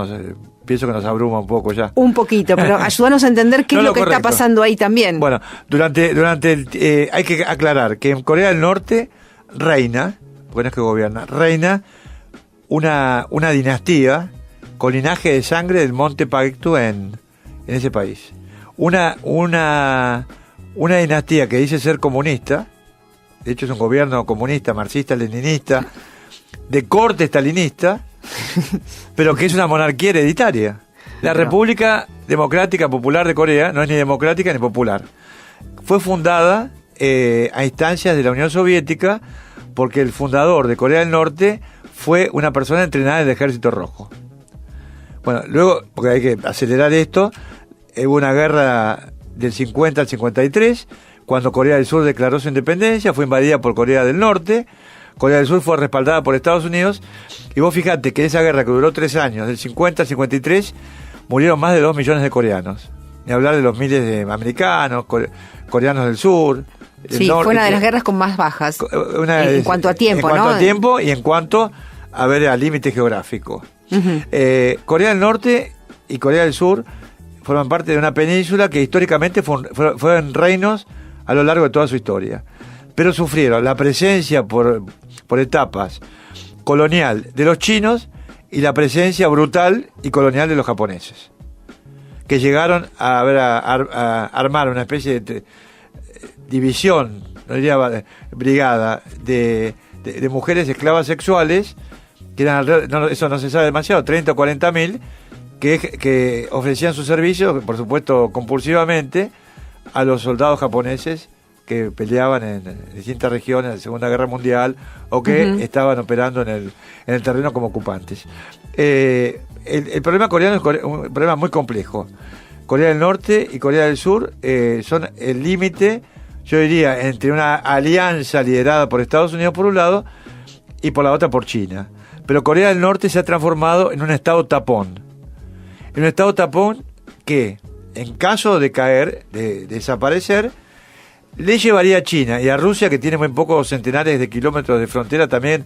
pienso que nos abruma un poco ya. Un poquito, pero ayúdanos a entender qué es lo que está pasando ahí también. Bueno, hay que aclarar que en Corea del Norte reina, porque no es que gobierna, reina una dinastía con linaje de sangre del Monte Paektu en ese país. Una dinastía que dice ser comunista, de hecho es un gobierno comunista, marxista-leninista, de corte stalinista, pero que es una monarquía hereditaria. La República Democrática Popular de Corea no es ni democrática ni popular. Fue fundada a instancias de la Unión Soviética, porque el fundador de Corea del Norte fue una persona entrenada en el Ejército Rojo. Bueno, luego, porque hay que acelerar esto, hubo una guerra del 50 al 53, cuando Corea del Sur declaró su independencia, fue invadida por Corea del Norte. Corea del Sur fue respaldada por Estados Unidos, y vos fijate que esa guerra, que duró 3 años, del 50 al 53, murieron más de 2 millones de coreanos. Ni hablar de los miles de americanos, coreanos del sur. Sí, fue una de las guerras con más bajas, en cuanto a tiempo, ¿no? En cuanto a tiempo y en cuanto a límite geográfico. Uh-huh. Corea del Norte y Corea del Sur forman parte de una península que históricamente fueron reinos a lo largo de toda su historia, pero sufrieron la presencia por etapas colonial de los chinos y la presencia brutal y colonial de los japoneses, que llegaron a armar una especie de división, no diría brigada, de mujeres esclavas sexuales, que eran eso no se sabe demasiado, 30 o 40 mil, que ofrecían sus servicios, por supuesto compulsivamente, a los soldados japoneses que peleaban en distintas regiones de la Segunda Guerra Mundial o que estaban operando en el terreno como ocupantes. El problema coreano es un problema muy complejo. Corea del Norte y Corea del Sur son el límite, yo diría, entre una alianza liderada por Estados Unidos por un lado y por la otra por China. Pero Corea del Norte se ha transformado en un estado tapón. En un estado tapón que, en caso de caer, de desaparecer, le llevaría a China y a Rusia, que tiene muy pocos centenares de kilómetros de frontera también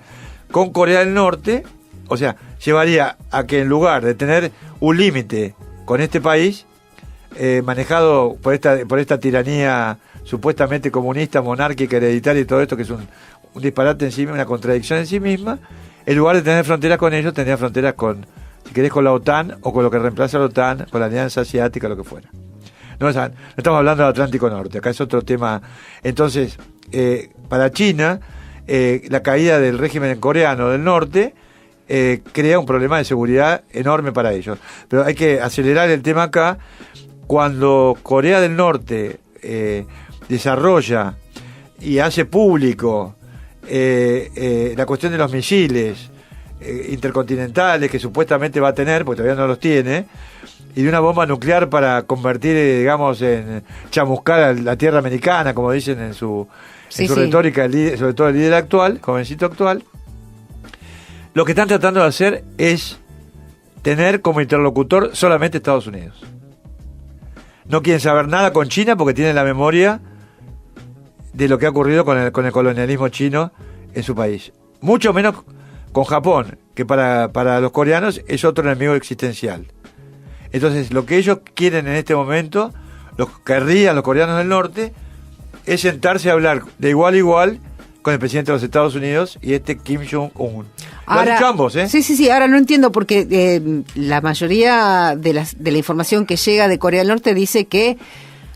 con Corea del Norte, o sea, llevaría a que en lugar de tener un límite con este país, manejado por esta tiranía supuestamente comunista, monárquica, hereditaria y todo esto, que es un disparate en sí mismo, una contradicción en sí misma, en lugar de tener fronteras con ellos, tendría fronteras con, si querés, con la OTAN o con lo que reemplaza a la OTAN, con la Alianza Asiática, lo que fuera. No estamos hablando del Atlántico Norte, acá es otro tema. Entonces, para China, la caída del régimen coreano del norte crea un problema de seguridad enorme para ellos. Pero hay que acelerar el tema acá. Cuando Corea del Norte desarrolla y hace público la cuestión de los misiles intercontinentales que supuestamente va a tener, porque todavía no los tiene, y de una bomba nuclear para convertir, digamos, en chamuscar a la tierra americana, como dicen en su retórica, sobre todo el líder actual, jovencito actual, lo que están tratando de hacer es tener como interlocutor solamente Estados Unidos. No quieren saber nada con China porque tienen la memoria de lo que ha ocurrido con el colonialismo chino en su país. Mucho menos con Japón, que para los coreanos es otro enemigo existencial. Entonces, lo que ellos quieren en este momento, los coreanos del norte, es sentarse a hablar de igual a igual con el presidente de los Estados Unidos y Kim Jong-un. Lo han dicho ambos, ¿eh? Sí, ahora no entiendo porque la mayoría de la información que llega de Corea del Norte dice que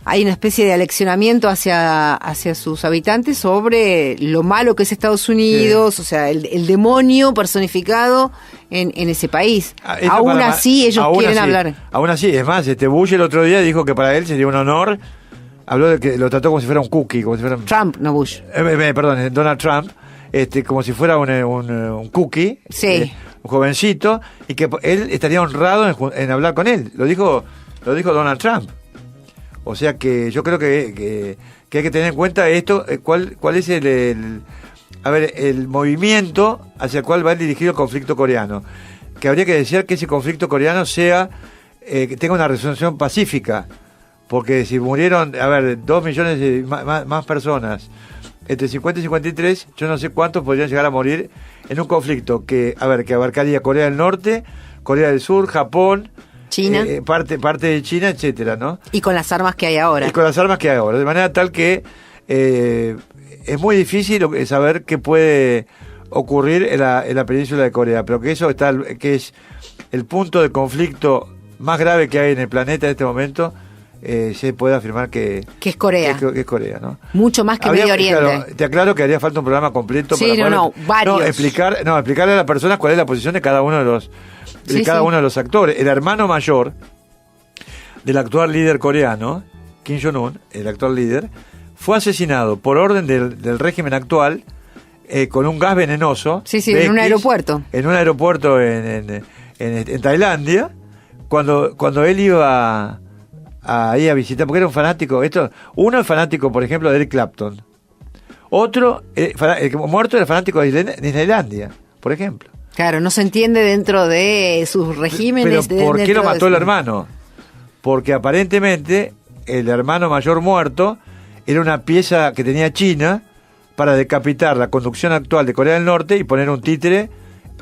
hay una especie de aleccionamiento hacia sus habitantes sobre lo malo que es Estados Unidos, o sea, el demonio personificado en ese país. Aún así ellos quieren hablar. Aún así, es más, Bush el otro día dijo que para él sería un honor, habló de que lo trató como si fuera un cookie, como si fuera Trump, no Bush. Perdón, Donald Trump, como si fuera un cookie, un jovencito, y que él estaría honrado en hablar con él. Lo dijo Donald Trump. O sea que yo creo que hay que tener en cuenta esto, cuál es el movimiento hacia el cual va dirigido el conflicto coreano. Que habría que decir que ese conflicto coreano que tenga una resolución pacífica. Porque si murieron, 2 millones de más personas entre 50 y 53, yo no sé cuántos podrían llegar a morir en un conflicto que abarcaría Corea del Norte, Corea del Sur, Japón, China, parte de China, etcétera, ¿no? Y con las armas que hay ahora. De manera tal que es muy difícil saber qué puede ocurrir en la península de Corea, pero que que es el punto de conflicto más grave que hay en el planeta en este momento. Se puede afirmar que es Corea. Que es Corea, ¿no? Mucho más que Medio Oriente. Claro, te aclaro que haría falta un programa completo para varios. Explicarle a las personas cuál es la posición de cada uno de los actores. El hermano mayor del actual líder coreano, Kim Jong-un, el actual líder, fue asesinado por orden del régimen actual con un gas venenoso. En un aeropuerto. En un aeropuerto en Tailandia, cuando él iba ahí a visitar, porque era un fanático. Uno es fanático, por ejemplo, de Eric Clapton. Otro, el que muerto era fanático de Disneylandia, por ejemplo. Claro, no se entiende dentro de sus regímenes. Pero ¿por qué lo mató el hermano? Porque aparentemente el hermano mayor muerto era una pieza que tenía China para decapitar la conducción actual de Corea del Norte y poner un títere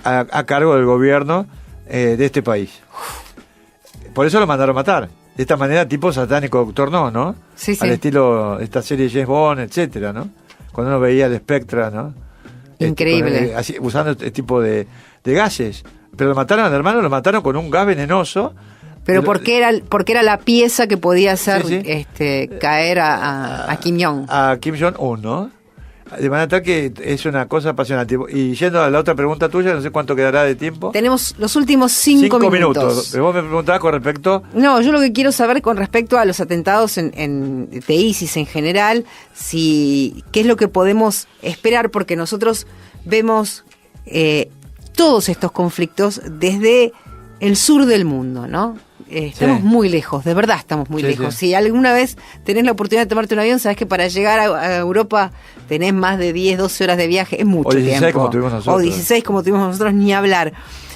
a cargo del gobierno de este país. Por eso lo mandaron matar. De esta manera, tipo satánico Doctor No, Sí. Al estilo de esta serie James Bond, etcétera, ¿no? Cuando uno veía el Spectra, ¿no? Increíble. Usando este tipo de gases. Pero lo mataron al hermano, lo mataron con un gas venenoso. Pero porque era la pieza que podía hacer caer a Kim Jong. A Kim Jong-un, ¿no? De manera tal que es una cosa apasionante. Y yendo a la otra pregunta tuya, no sé cuánto quedará de tiempo. Tenemos los últimos 5 minutos. Pero vos me preguntabas con respecto... No, yo lo que quiero saber con respecto a los atentados de ISIS en general, qué es lo que podemos esperar, porque nosotros vemos todos estos conflictos desde el sur del mundo, ¿no? Estamos muy lejos, de verdad estamos muy lejos. Si alguna vez tenés la oportunidad de tomarte un avión, sabés que para llegar a Europa tenés más de 10, 12 horas de viaje, es mucho tiempo. O 16 como tuvimos nosotros. O 16 como tuvimos nosotros, ni hablar.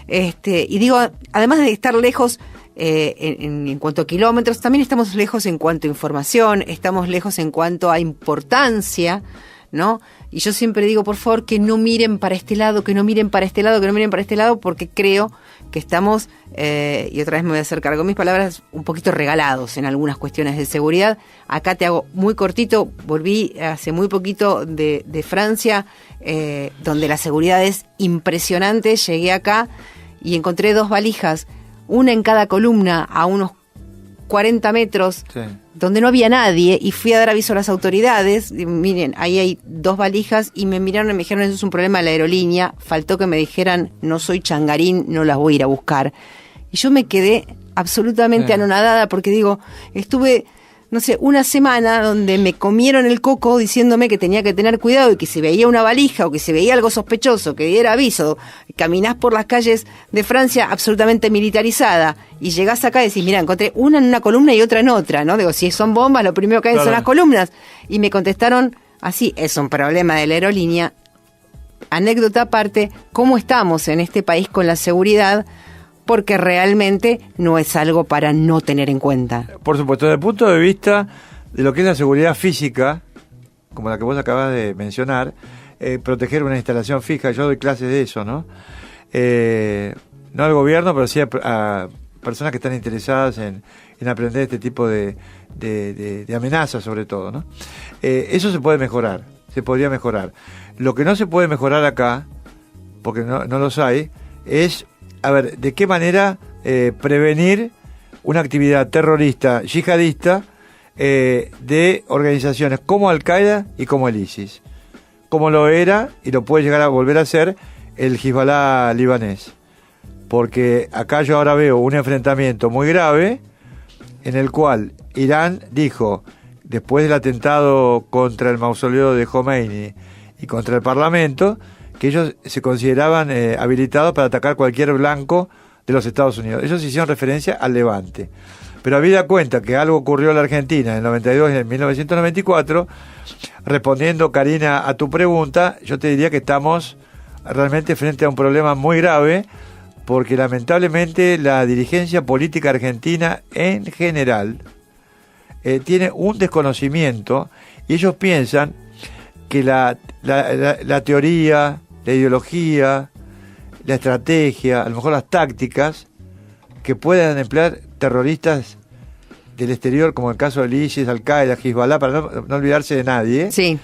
Y digo, además de estar lejos en cuanto a kilómetros, también estamos lejos en cuanto a información, estamos lejos en cuanto a importancia, ¿no? Y yo siempre digo, por favor, que no miren para este lado, que no miren para este lado, que no miren para este lado, porque creo que estamos, y otra vez me voy a hacer cargo de mis palabras, un poquito regalados en algunas cuestiones de seguridad. Acá te hago muy cortito, volví hace muy poquito de Francia, donde la seguridad es impresionante. Llegué acá y encontré 2 valijas, una en cada columna, a unos 40 metros, donde no había nadie, y fui a dar aviso a las autoridades. Y miren, ahí hay 2 valijas, y me miraron y me dijeron, eso es un problema de la aerolínea. Faltó que me dijeran, no soy changarín, no las voy a ir a buscar. Y yo me quedé absolutamente anonadada, porque digo, estuve, no sé, una semana donde me comieron el coco diciéndome que tenía que tener cuidado, y que si veía una valija o que si veía algo sospechoso, que diera aviso. Caminás por las calles de Francia absolutamente militarizada, y llegás acá y decís, mira, encontré una en una columna y otra en otra, ¿no? Digo, si son bombas, lo primero que hay son las columnas. Y me contestaron así, es un problema de la aerolínea. Anécdota aparte, ¿cómo estamos en este país con la seguridad? Porque realmente no es algo para no tener en cuenta. Por supuesto, desde el punto de vista de lo que es la seguridad física, como la que vos acabas de mencionar, proteger una instalación fija, yo doy clases de eso, ¿no? No al gobierno, pero sí a personas que están interesadas en aprender este tipo de amenazas, sobre todo, ¿no? Eso se puede mejorar, se podría mejorar. Lo que no se puede mejorar acá, porque no los hay, es... A ver, ¿de qué manera prevenir una actividad terrorista, yihadista, de organizaciones como Al-Qaeda y como el ISIS? Como lo era, y lo puede llegar a volver a ser, el Hezbollah libanés. Porque acá yo ahora veo un enfrentamiento muy grave, en el cual Irán dijo, después del atentado contra el mausoleo de Khomeini y contra el Parlamento, que ellos se consideraban habilitados para atacar cualquier blanco de los Estados Unidos. Ellos hicieron referencia al Levante. Pero habida cuenta que algo ocurrió en la Argentina en el 92 y en 1994, respondiendo, Karina, a tu pregunta, yo te diría que estamos realmente frente a un problema muy grave, porque lamentablemente la dirigencia política argentina en general tiene un desconocimiento, y ellos piensan que la teoría, la ideología, la estrategia, a lo mejor las tácticas que puedan emplear terroristas del exterior, como el caso del ISIS, Al-Qaeda, Hezbollah, para no olvidarse de nadie, sí.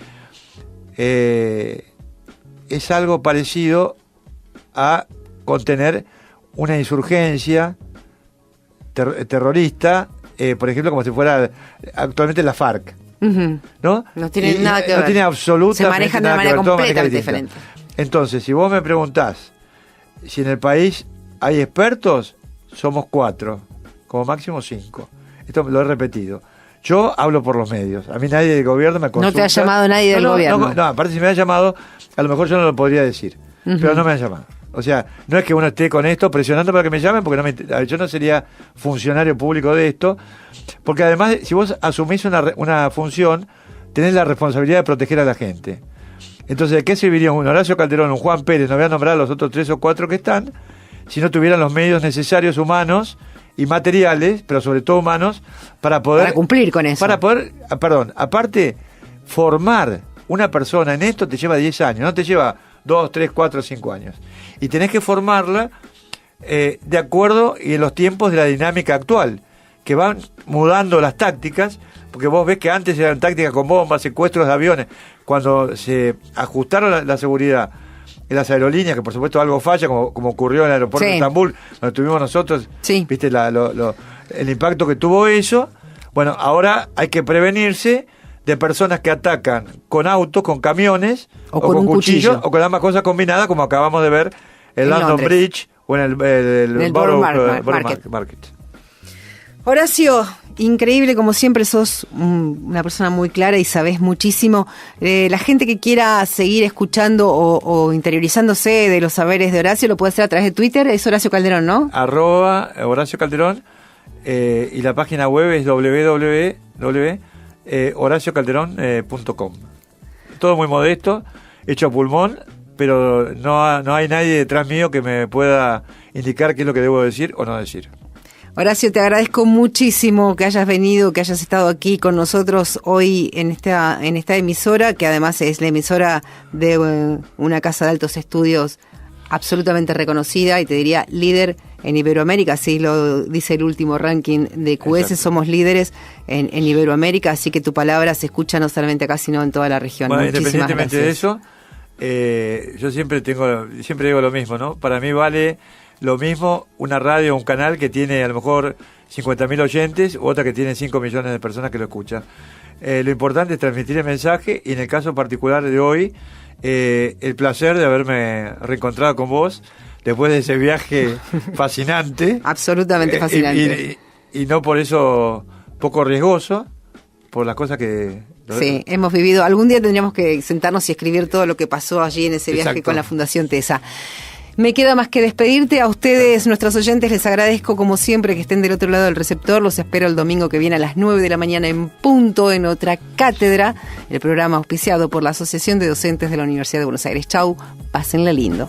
Es algo parecido a contener una insurgencia terrorista, por ejemplo, como si fuera actualmente la FARC. ¿No? No tiene nada que ver. No tiene absolutamente nada que ver. Se manejan de una manera completamente diferente. Entonces, si vos me preguntás si en el país hay expertos, somos 4, como máximo 5. Esto lo he repetido. Yo hablo por los medios. A mí nadie del gobierno me consulta. No te ha llamado nadie del gobierno. No, aparte si me ha llamado, a lo mejor yo no lo podría decir. Pero no me han llamado. O sea, no es que uno esté con esto presionando para que me llamen, porque yo no sería funcionario público de esto, porque además, si vos asumís una función, tenés la responsabilidad de proteger a la gente. Entonces, ¿de qué serviría un Horacio Calderón, un Juan Pérez, no voy a nombrar a los otros 3 o 4 que están, si no tuvieran los medios necesarios humanos y materiales, pero sobre todo humanos, para cumplir con eso? Para poder, aparte, formar una persona en esto te lleva 10 años, no te lleva 2, 3, 4, 5 años. Y tenés que formarla de acuerdo y en los tiempos de la dinámica actual, que van mudando las tácticas, porque vos ves que antes eran tácticas con bombas, secuestros de aviones. Cuando se ajustaron la seguridad en las aerolíneas, que por supuesto algo falla, como ocurrió en el aeropuerto de Estambul, donde tuvimos nosotros, viste el impacto que tuvo eso. Bueno, ahora hay que prevenirse de personas que atacan con autos, con camiones, o con un cuchillo, o con ambas cosas combinadas, como acabamos de ver en London Londres. Bridge o en el Borough Market. Horacio, increíble, como siempre sos una persona muy clara y sabés muchísimo. La gente que quiera seguir escuchando o interiorizándose de los saberes de Horacio lo puede hacer a través de Twitter, es Horacio Calderón, ¿no? @Horacio Calderón, y la página web es www.horaciocalderón.com. Todo muy modesto, hecho a pulmón, pero no hay nadie detrás mío que me pueda indicar qué es lo que debo decir o no decir. Horacio, te agradezco muchísimo que hayas venido, que hayas estado aquí con nosotros hoy en esta emisora, que además es la emisora de una casa de altos estudios absolutamente reconocida y te diría líder en Iberoamérica, así lo dice el último ranking de QS. Exacto. Somos líderes en Iberoamérica, así que tu palabra se escucha no solamente acá, sino en toda la región. Bueno, muchísimas independientemente gracias. de eso, yo siempre digo lo mismo, ¿no? Para mí vale lo mismo una radio o un canal que tiene a lo mejor 50.000 oyentes u otra que tiene 5 millones de personas que lo escuchan. Lo importante es transmitir el mensaje, y en el caso particular de hoy, el placer de haberme reencontrado con vos después de ese viaje fascinante. Absolutamente fascinante. Y no por eso poco riesgoso, por las cosas que... Sí, hemos vivido. Algún día tendríamos que sentarnos y escribir todo lo que pasó allí en ese viaje. Exacto. Con la Fundación TESA. Me queda más que despedirte. A ustedes, nuestros oyentes, les agradezco como siempre que estén del otro lado del receptor. Los espero el domingo que viene a las 9 de la mañana en punto en otra cátedra, el programa auspiciado por la Asociación de Docentes de la Universidad de Buenos Aires. Chau, pásenla lindo.